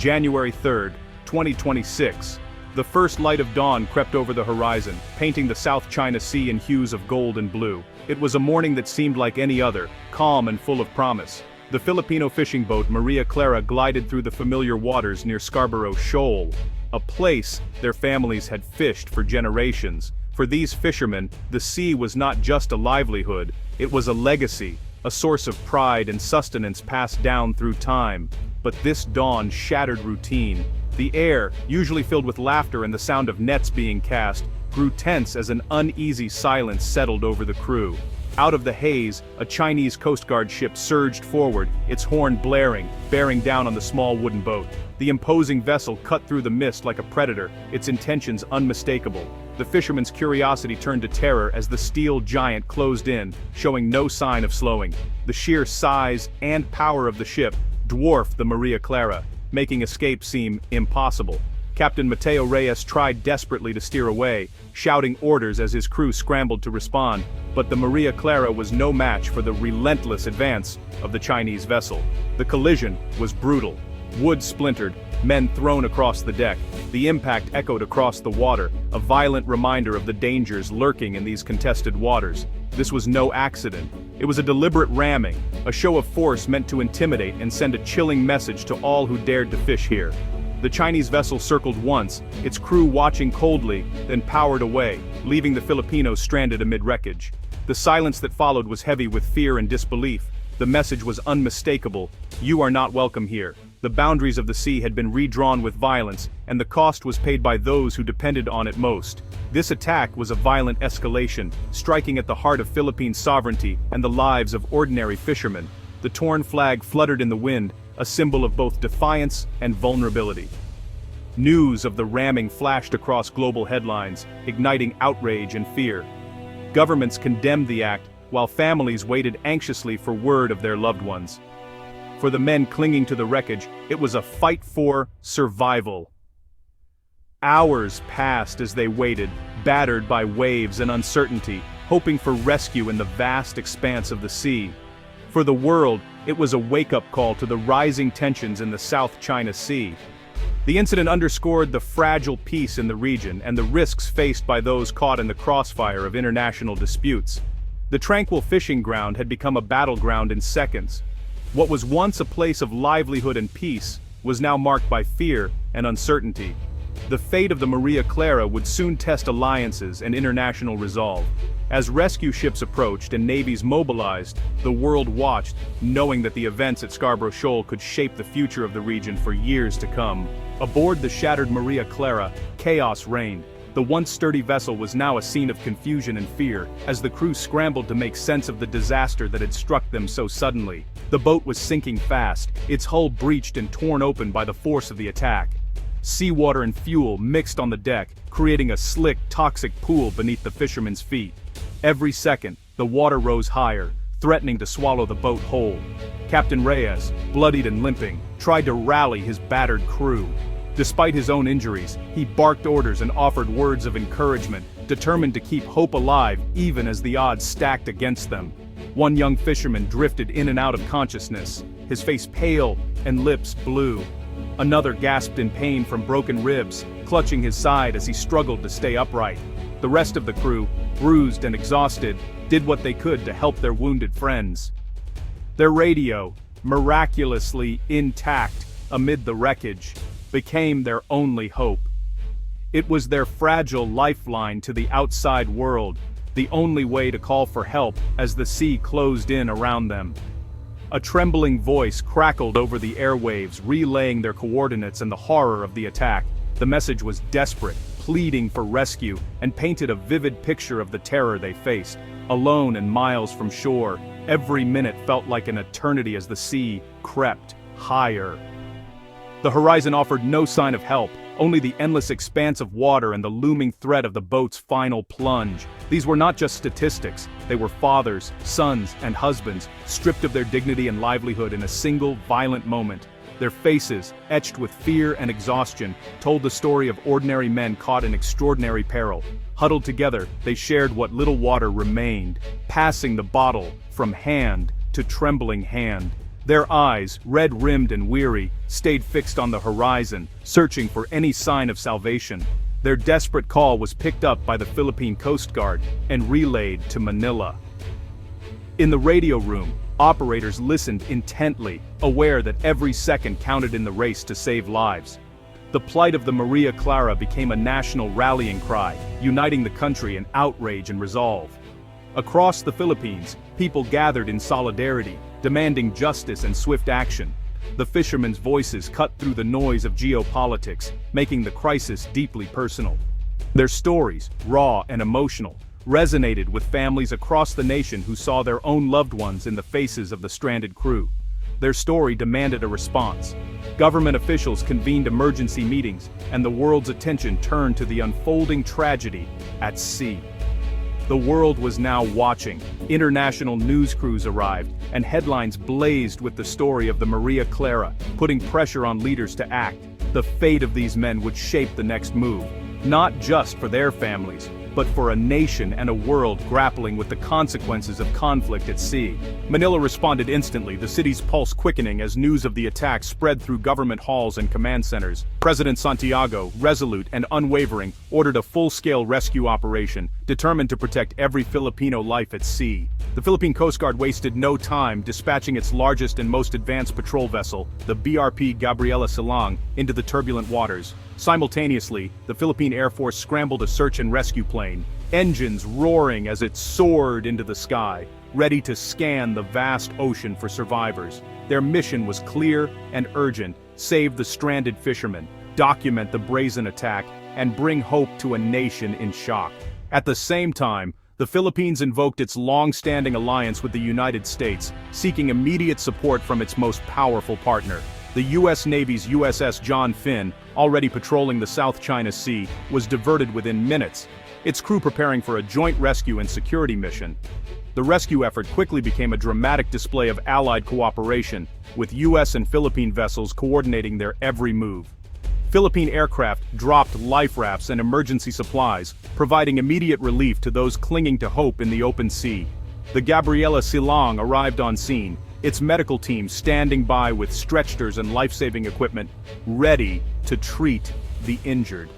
January 3rd, 2026. The first light of dawn crept over the horizon, painting the South China Sea in hues of gold and blue. It was a morning that seemed like any other, calm and full of promise. The Filipino fishing boat Maria Clara glided through the familiar waters near Scarborough Shoal, a place their families had fished for generations. For these fishermen, the sea was not just a livelihood, it was a legacy, a source of pride and sustenance passed down through time. But this dawn shattered routine. The air, usually filled with laughter and the sound of nets being cast, grew tense as an uneasy silence settled over the crew. Out of the haze, a Chinese Coast Guard ship surged forward, its horn blaring, bearing down on the small wooden boat. The imposing vessel cut through the mist like a predator, its intentions unmistakable. The fisherman's curiosity turned to terror as the steel giant closed in, showing no sign of slowing. The sheer size and power of the ship dwarfed the Maria Clara, making escape seem impossible. Captain Mateo Reyes tried desperately to steer away, shouting orders as his crew scrambled to respond, but the Maria Clara was no match for the relentless advance of the Chinese vessel. The collision was brutal. Wood splintered, men thrown across the deck. The impact echoed across the water, a violent reminder of the dangers lurking in these contested waters. This was no accident. It was a deliberate ramming, a show of force meant to intimidate and send a chilling message to all who dared to fish here. The Chinese vessel circled once, its crew watching coldly, then powered away, leaving the Filipinos stranded amid wreckage. The silence that followed was heavy with fear and disbelief. The message was unmistakable: you are not welcome here. The boundaries of the sea had been redrawn with violence, and the cost was paid by those who depended on it most. This attack was a violent escalation, striking at the heart of Philippine sovereignty and the lives of ordinary fishermen. The torn flag fluttered in the wind, a symbol of both defiance and vulnerability. News of the ramming flashed across global headlines, igniting outrage and fear. Governments condemned the act, while families waited anxiously for word of their loved ones. For the men clinging to the wreckage, it was a fight for survival. Hours passed as they waited, battered by waves and uncertainty, hoping for rescue in the vast expanse of the sea. For the world, it was a wake-up call to the rising tensions in the South China Sea. The incident underscored the fragile peace in the region and the risks faced by those caught in the crossfire of international disputes. The tranquil fishing ground had become a battleground in seconds. What was once a place of livelihood and peace was now marked by fear and uncertainty. The fate of the Maria Clara would soon test alliances and international resolve. As rescue ships approached and navies mobilized, the world watched, knowing that the events at Scarborough Shoal could shape the future of the region for years to come. Aboard the shattered Maria Clara, chaos reigned. The once sturdy vessel was now a scene of confusion and fear, as the crew scrambled to make sense of the disaster that had struck them so suddenly. The boat was sinking fast, its hull breached and torn open by the force of the attack. Seawater and fuel mixed on the deck, creating a slick, toxic pool beneath the fishermen's feet. Every second, the water rose higher, threatening to swallow the boat whole. Captain Reyes, bloodied and limping, tried to rally his battered crew. Despite his own injuries, he barked orders and offered words of encouragement, determined to keep hope alive even as the odds stacked against them. One young fisherman drifted in and out of consciousness, his face pale and lips blue. Another gasped in pain from broken ribs, clutching his side as he struggled to stay upright. The rest of the crew, bruised and exhausted, did what they could to help their wounded friends. Their radio, miraculously intact amid the wreckage, became their only hope. It was their fragile lifeline to the outside world, the only way to call for help as the sea closed in around them. A trembling voice crackled over the airwaves, relaying their coordinates and the horror of the attack. The message was desperate, pleading for rescue, and painted a vivid picture of the terror they faced. Alone and miles from shore, every minute felt like an eternity as the sea crept higher. The horizon offered no sign of help, only the endless expanse of water and the looming threat of the boat's final plunge. These were not just statistics, they were fathers, sons, and husbands, stripped of their dignity and livelihood in a single violent moment. Their faces, etched with fear and exhaustion, told the story of ordinary men caught in extraordinary peril. Huddled together, they shared what little water remained, passing the bottle from hand to trembling hand. Their eyes, red-rimmed and weary, stayed fixed on the horizon, searching for any sign of salvation. Their desperate call was picked up by the Philippine Coast Guard and relayed to Manila. In the radio room, operators listened intently, aware that every second counted in the race to save lives. The plight of the Maria Clara became a national rallying cry, uniting the country in outrage and resolve. Across the Philippines, people gathered in solidarity, demanding justice and swift action. The fishermen's voices cut through the noise of geopolitics, making the crisis deeply personal. Their stories, raw and emotional, resonated with families across the nation who saw their own loved ones in the faces of the stranded crew. Their story demanded a response. Government officials convened emergency meetings, and the world's attention turned to the unfolding tragedy at sea. The world was now watching. International news crews arrived, and headlines blazed with the story of the Maria Clara, putting pressure on leaders to act. The fate of these men would shape the next move, not just for their families, but for a nation and a world grappling with the consequences of conflict at sea. Manila responded instantly, the city's pulse quickening as news of the attack spread through government halls and command centers. President Santiago, resolute and unwavering, ordered a full-scale rescue operation, determined to protect every Filipino life at sea. The Philippine Coast Guard wasted no time dispatching its largest and most advanced patrol vessel, the BRP Gabriela Silang, into the turbulent waters. Simultaneously, the Philippine Air Force scrambled a search and rescue plane, engines roaring as it soared into the sky, ready to scan the vast ocean for survivors. Their mission was clear and urgent: save the stranded fishermen, document the brazen attack, and bring hope to a nation in shock. At the same time, the Philippines invoked its long-standing alliance with the United States, seeking immediate support from its most powerful partner. The U.S. Navy's USS John Finn, already patrolling the South China Sea, was diverted within minutes, its crew preparing for a joint rescue and security mission. The rescue effort quickly became a dramatic display of Allied cooperation, with U.S. and Philippine vessels coordinating their every move. Philippine aircraft dropped life rafts and emergency supplies, providing immediate relief to those clinging to hope in the open sea. The Gabriela Silang arrived on scene, its medical team standing by with stretchers and life-saving equipment, ready to treat the injured.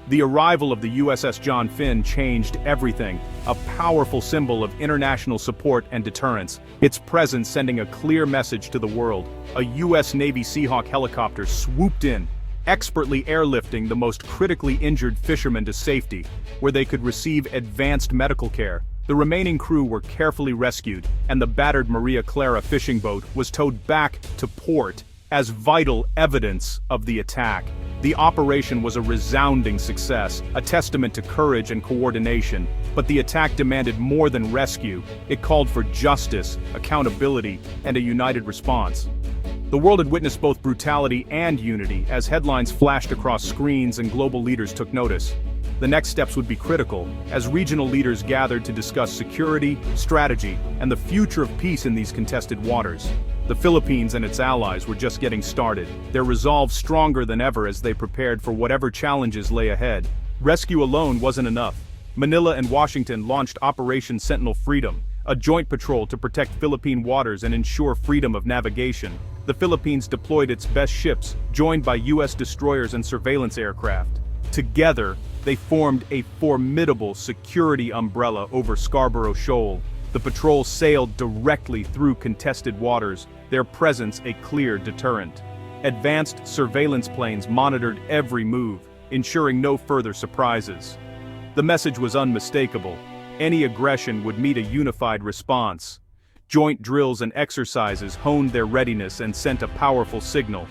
The arrival of the USS John Finn changed everything, a powerful symbol of international support and deterrence, its presence sending a clear message to the world. A U.S. Navy Seahawk helicopter swooped in, expertly airlifting the most critically injured fishermen to safety, where they could receive advanced medical care. The remaining crew were carefully rescued, and the battered Maria Clara fishing boat was towed back to port as vital evidence of the attack. The operation was a resounding success, a testament to courage and coordination, but the attack demanded more than rescue. It called for justice, accountability, and a united response. The world had witnessed both brutality and unity as headlines flashed across screens and global leaders took notice. The next steps would be critical, as regional leaders gathered to discuss security, strategy, and the future of peace in these contested waters. The Philippines and its allies were just getting started, their resolve stronger than ever as they prepared for whatever challenges lay ahead. Rescue alone wasn't enough. Manila and Washington launched Operation Sentinel Freedom, a joint patrol to protect Philippine waters and ensure freedom of navigation. The Philippines deployed its best ships, joined by U.S. destroyers and surveillance aircraft. Together, they formed a formidable security umbrella over Scarborough Shoal. The patrol sailed directly through contested waters, their presence a clear deterrent. Advanced surveillance planes monitored every move, ensuring no further surprises. The message was unmistakable: any aggression would meet a unified response. Joint drills and exercises honed their readiness and sent a powerful signal.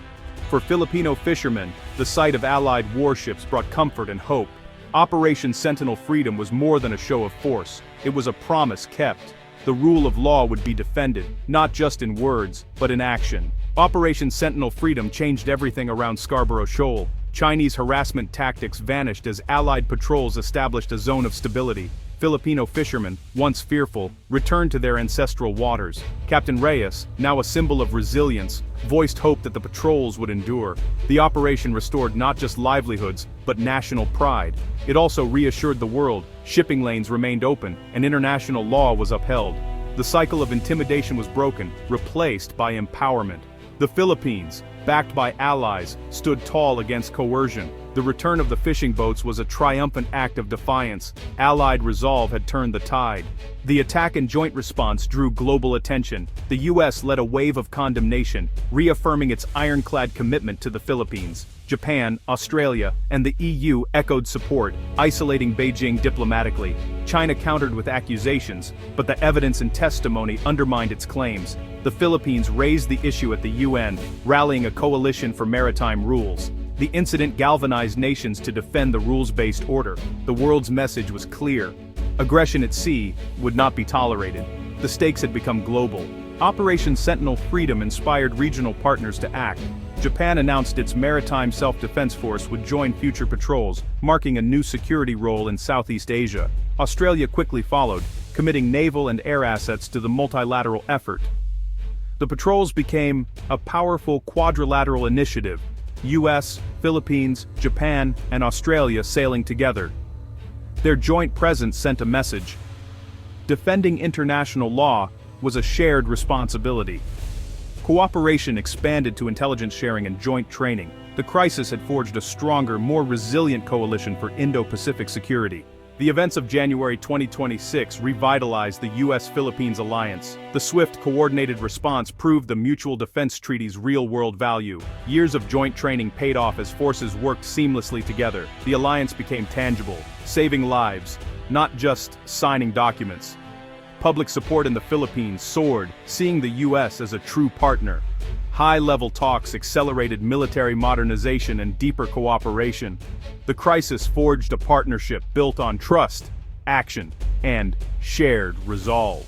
For Filipino fishermen, the sight of Allied warships brought comfort and hope. Operation Sentinel Freedom was more than a show of force, it was a promise kept. The rule of law would be defended, not just in words, but in action. Operation Sentinel Freedom changed everything around Scarborough Shoal. Chinese harassment tactics vanished as Allied patrols established a zone of stability. Filipino fishermen, once fearful, returned to their ancestral waters. Captain Reyes, now a symbol of resilience, voiced hope that the patrols would endure. The operation restored not just livelihoods, but national pride. It also reassured the world, shipping lanes remained open, and international law was upheld. The cycle of intimidation was broken, replaced by empowerment. The Philippines, backed by allies, stood tall against coercion. The return of the fishing boats was a triumphant act of defiance. Allied resolve had turned the tide. The attack and joint response drew global attention. The US led a wave of condemnation, reaffirming its ironclad commitment to the Philippines. Japan, Australia, and the EU echoed support, isolating Beijing diplomatically. China countered with accusations, but the evidence and testimony undermined its claims. The Philippines raised the issue at the UN, rallying a coalition for maritime rules. The incident galvanized nations to defend the rules-based order. The world's message was clear. Aggression at sea would not be tolerated. The stakes had become global. Operation Sentinel Freedom inspired regional partners to act. Japan announced its maritime self-defense force would join future patrols, marking a new security role in Southeast Asia. Australia quickly followed, committing naval and air assets to the multilateral effort. The patrols became a powerful quadrilateral initiative, US, Philippines, Japan, and Australia sailing together. Their joint presence sent a message. Defending international law was a shared responsibility. Cooperation expanded to intelligence sharing and joint training. The crisis had forged a stronger, more resilient coalition for Indo-Pacific security. The events of January 2026 revitalized the US-Philippines alliance. The swift, coordinated response proved the mutual defense treaty's real-world value. Years of joint training paid off as forces worked seamlessly together. The alliance became tangible, saving lives, not just signing documents. Public support in the Philippines soared, seeing the US as a true partner. High-level talks accelerated military modernization and deeper cooperation. The crisis forged a partnership built on trust, action, and shared resolve.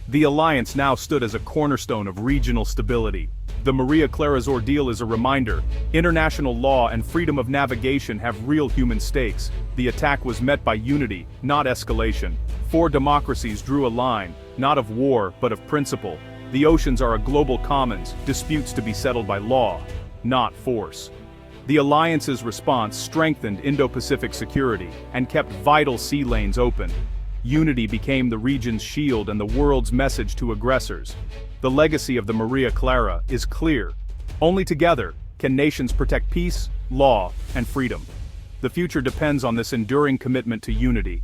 The alliance now stood as a cornerstone of regional stability. The Maria Clara's ordeal is a reminder. International law and freedom of navigation have real human stakes. The attack was met by unity, not escalation. 4 democracies drew a line, not of war, but of principle. The oceans are a global commons, disputes to be settled by law, not force. The alliance's response strengthened Indo-Pacific security and kept vital sea lanes open. Unity became the region's shield and the world's message to aggressors. The legacy of the Maria Clara is clear. Only together can nations protect peace, law, and freedom. The future depends on this enduring commitment to unity.